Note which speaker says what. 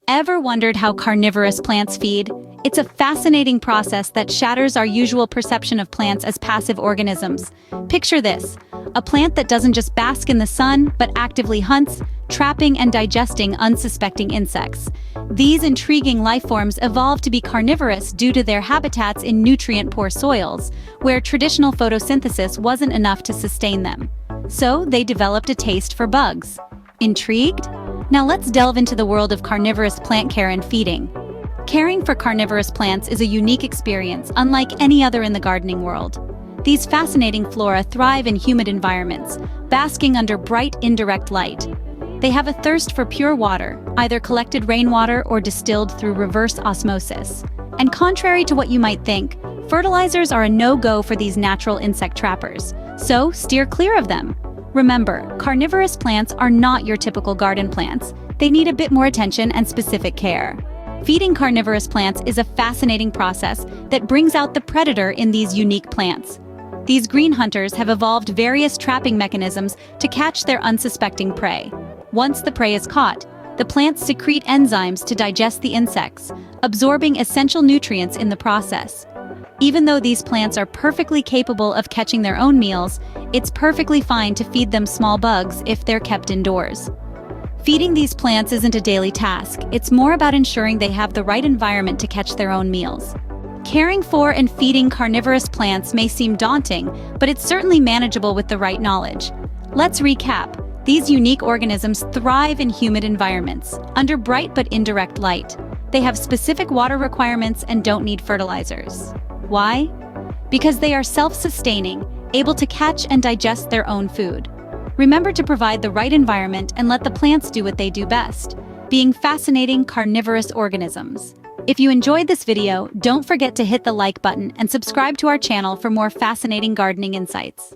Speaker 1: Ever wondered how carnivorous plants feed? It's a fascinating process that shatters our usual perception of plants as passive organisms. Picture this: a plant that doesn't just bask in the sun, but actively hunts, trapping and digesting unsuspecting insects. These intriguing life forms evolved to be carnivorous due to their habitats in nutrient-poor soils, where traditional photosynthesis wasn't enough to sustain them. So they developed a taste for bugs. Intrigued? Now let's delve into the world of carnivorous plant care and feeding. Caring for carnivorous plants is a unique experience, unlike any other in the gardening world. These fascinating flora thrive in humid environments, basking under bright, indirect light. They have a thirst for pure water, either collected rainwater or distilled through reverse osmosis. And contrary to what you might think, fertilizers are a no-go for these natural insect trappers, so steer clear of them. Remember, carnivorous plants are not your typical garden plants. They need a bit more attention and specific care. Feeding carnivorous plants is a fascinating process that brings out the predator in these unique plants. These green hunters have evolved various trapping mechanisms to catch their unsuspecting prey. Once the prey is caught, the plants secrete enzymes to digest the insects, absorbing essential nutrients in the process. Even though these plants are perfectly capable of catching their own meals, it's perfectly fine to feed them small bugs if they're kept indoors. Feeding these plants isn't a daily task, it's more about ensuring they have the right environment to catch their own meals. Caring for and feeding carnivorous plants may seem daunting, but it's certainly manageable with the right knowledge. Let's recap. These unique organisms thrive in humid environments, under bright but indirect light. They have specific water requirements and don't need fertilizers. Why? Because they are self-sustaining, able to catch and digest their own food. Remember to provide the right environment and let the plants do what they do best, being fascinating carnivorous organisms. If you enjoyed this video, don't forget to hit the like button and subscribe to our channel for more fascinating gardening insights.